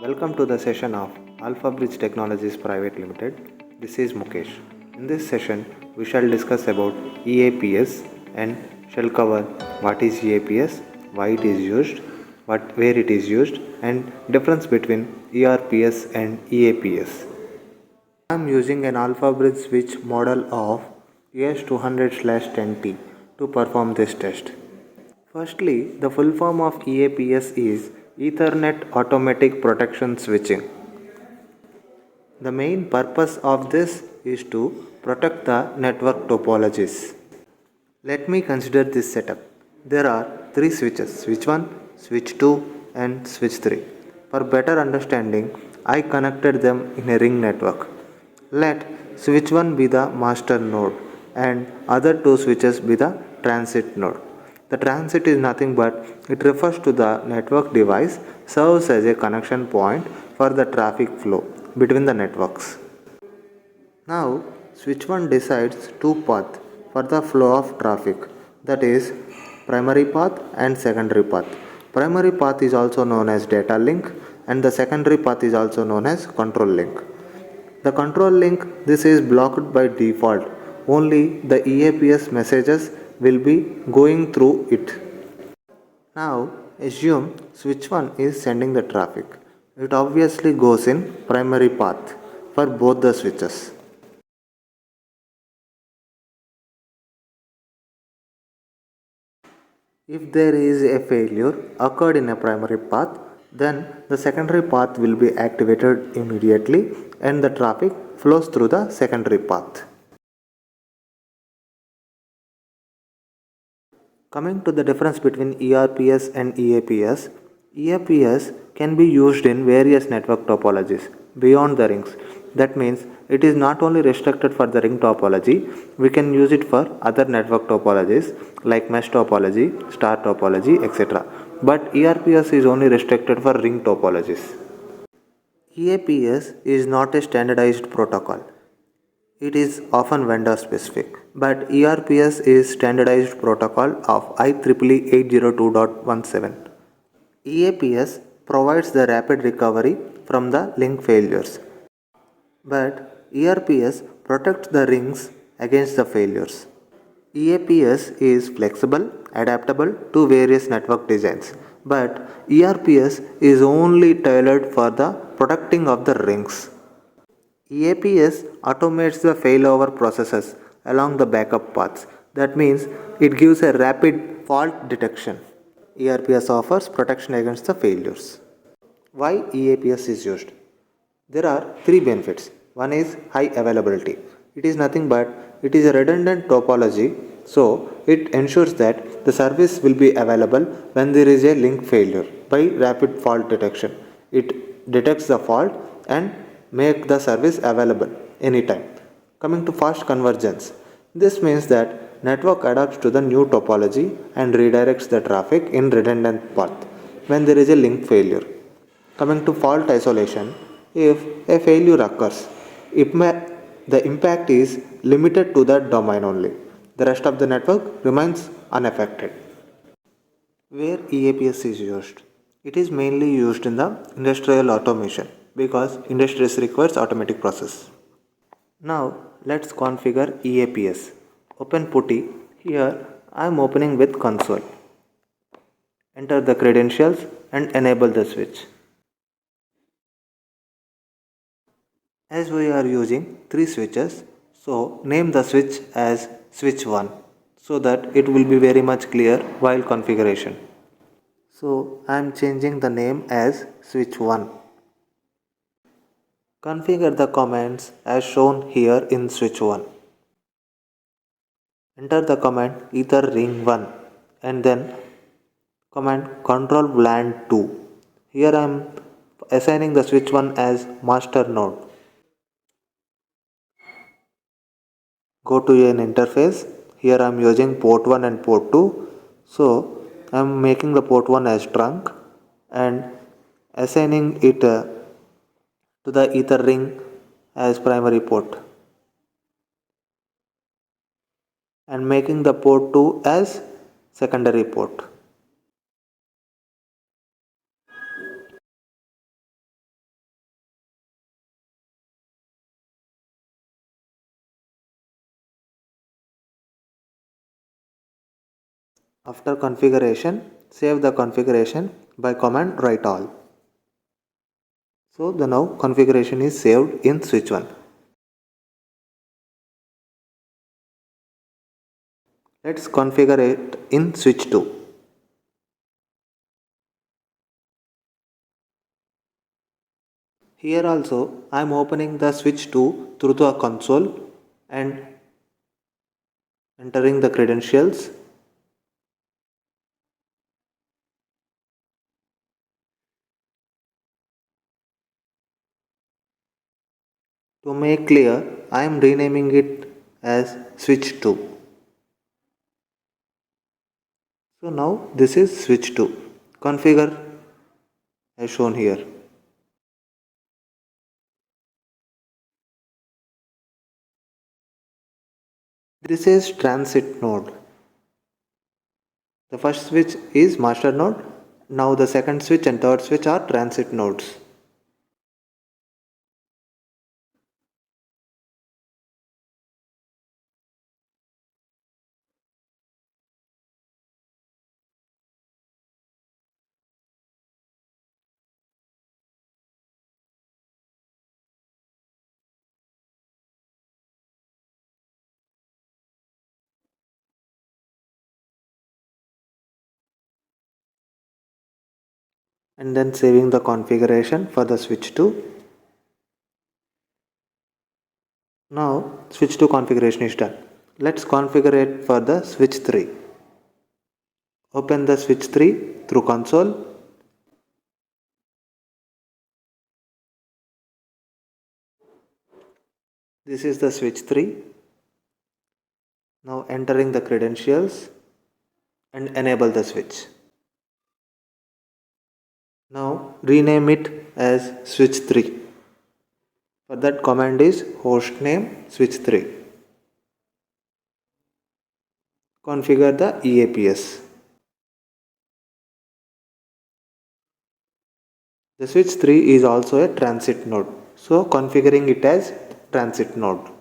Welcome to the session of Alpha Bridge Technologies Private Limited. This is Mukesh. In this session, we shall discuss about EAPS and shall cover what is EAPS, why it is used, where it is used, and difference between ERPS and EAPS. I am using an Alpha Bridge switch model of ES200/10T to perform this test. Firstly, the full form of EAPS is Ethernet Automatic Protection Switching. The main purpose of this is to protect the network topologies. Let me consider this setup. There are three switches, switch 1, switch 2 and switch 3. For better understanding, I connected them in a ring network. Let switch 1 be the master node and other two switches be the transit node. The transit is nothing but it refers to the network device, serves as a connection point for the traffic flow between the networks. Now, switch 1 decides two paths for the flow of traffic, that is primary path and secondary path. Primary path is also known as data link and the secondary path is also known as control link. The control link, this is blocked by default. Only the EAPS messages will be going through it. Now assume switch 1 is sending the traffic. It obviously goes in primary path for both the switches. If there is a failure occurred in a primary path, then the secondary path will be activated immediately and the traffic flows through the secondary path. Coming to the difference between ERPS and EAPS, EAPS can be used in various network topologies beyond the rings. That means it is not only restricted for the ring topology, we can use it for other network topologies like mesh topology, star topology, etc. But ERPS is only restricted for ring topologies. EAPS is not a standardized protocol. It is often vendor specific, but ERPS is standardized protocol of IEEE 802.17. EAPS provides the rapid recovery from the link failures, but ERPS protects the rings against the failures. EAPS is flexible, adaptable to various network designs, but ERPS is only tailored for the protecting of the rings. EAPS automates the failover processes along the backup paths. That means it gives a rapid fault detection. ERPS offers protection against the failures. Why EAPS is used? There are three benefits. One is high availability. It is nothing but it is a redundant topology, so it ensures that the service will be available when there is a link failure by rapid fault detection. It detects the fault and make the service available anytime. Coming to fast convergence, this means that network adapts to the new topology and redirects the traffic in redundant path when there is a link failure. Coming to fault isolation, if a failure occurs, the impact is limited to that domain only. The rest of the network remains unaffected. Where EAPS is used? It is mainly used in the industrial automation because industries requires automatic process. Now let's configure EAPS. Open PuTTY. Here I am opening with console. Enter the credentials and enable the switch. As we are using three switches, so name the switch as switch 1 so that it will be very much clear while configuration. So I am changing the name as switch 1. Configure the commands as shown here in switch 1. Enter the command ether ring 1 and then command control WLAN 2. Here I am assigning the switch 1 as master node. Go to an interface. Here I am using port 1 and port 2. So I am making the port 1 as trunk and assigning it to the ether ring as primary port and making the port 2 as secondary port. After configuration, save the configuration by command write all. So the now configuration is saved in switch 1. Let's configure it in switch 2. Here also I am opening the switch 2 through the console and entering the credentials. To make clear, I am renaming it as switch 2. So now this is switch 2. Configure as shown here. This is transit node. The first switch is master node. Now the second switch and third switch are transit nodes. And then saving the configuration for the switch 2. Now switch 2 configuration is done. Let's configure it for the switch 3. Open the switch 3 through console. This is the switch 3. Now entering the credentials and enable the switch. Now rename it as switch 3. For that command is hostname switch 3. Configure the EAPS. The switch 3 is also a transit node. So configuring it as transit node.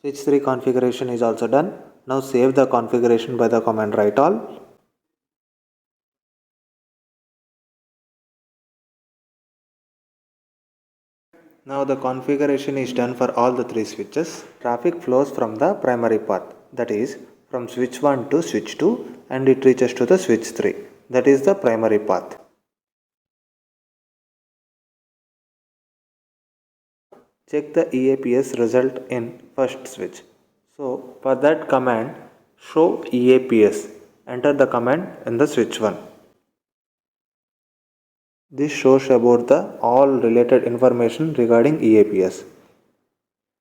Switch 3 configuration is also done. Now save the configuration by the command write all. Now the configuration is done for all the 3 switches. Traffic flows from the primary path, that is from switch 1 to switch 2, and it reaches to the switch 3, that is the primary path. Check the EAPS result in first switch. So for that command show EAPS, enter the command in the switch 1. This shows about the all related information regarding EAPS.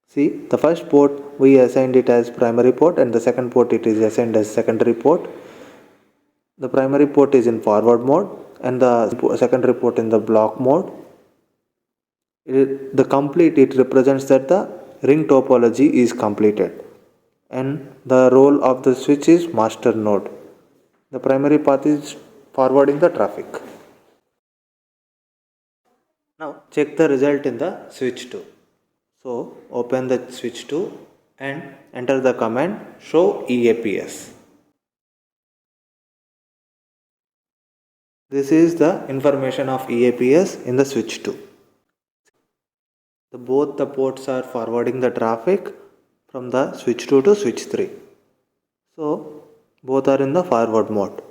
See, the first port we assigned it as primary port and the second port it is assigned as secondary port. The primary port is in forward mode and the secondary port in the block mode. The complete it represents that the ring topology is completed and the role of the switch is master node. The primary path is forwarding the traffic. Now check the result in the switch 2. So open the switch 2 and enter the command show EAPS. This is the information of EAPS in the switch 2. Both the ports are forwarding the traffic from the switch 2 to switch 3. So both are in the forward mode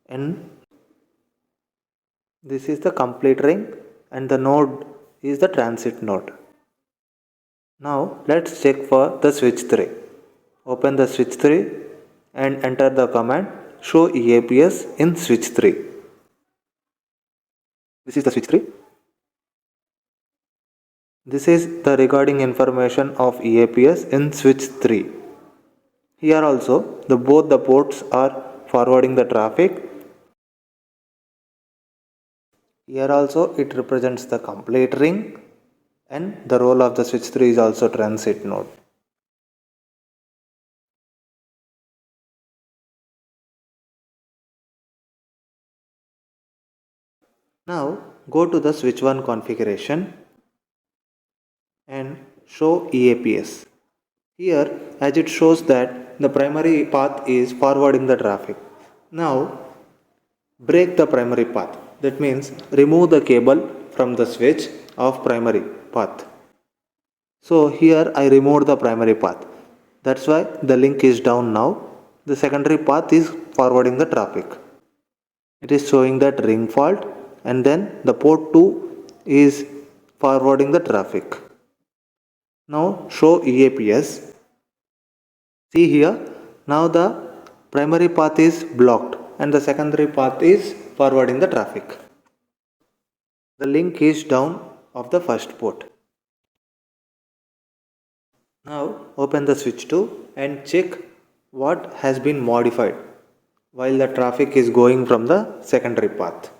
and this is the complete ring and the node is the transit node. Now let's check for the switch 3. Open the switch 3 and enter the command show EAPS in switch 3. This is the switch 3. This is the regarding information of EAPS in switch 3. Here also both the ports are forwarding the traffic Here also it represents the complete ring, and the role of the switch 3 is also transit node. Now go to the switch 1 configuration and show EAPS. Here, as it shows that the primary path is forwarding the traffic. Now break the primary path. That means remove the cable from the switch of primary path. So here I removed the primary path. That's why the link is down now. The secondary path is forwarding the traffic. It is showing that ring fault, and then the port 2 is forwarding the traffic. Now show EAPS. See here, now the primary path is blocked and the secondary path is forwarding the traffic. The link is down of the first port. Now open the switch 2 and check what has been modified while the traffic is going from the secondary path.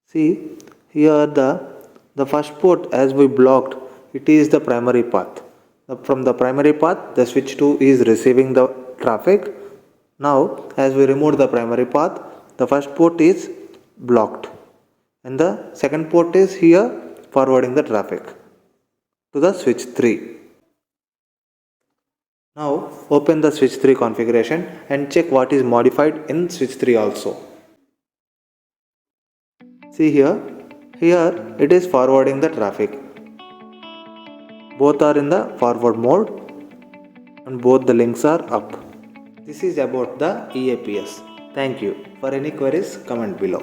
See here the first port as we blocked, it is the primary path. From the primary path the switch 2 is receiving the traffic. Now as we remove the primary path, the first port is blocked and the second port is here forwarding the traffic to the switch 3. Now open the switch 3 configuration and check what is modified in switch 3 also. See here it is forwarding the traffic. Both are in the forward mode and both the links are up. This is about the EAPS. Thank you. For any queries, comment below.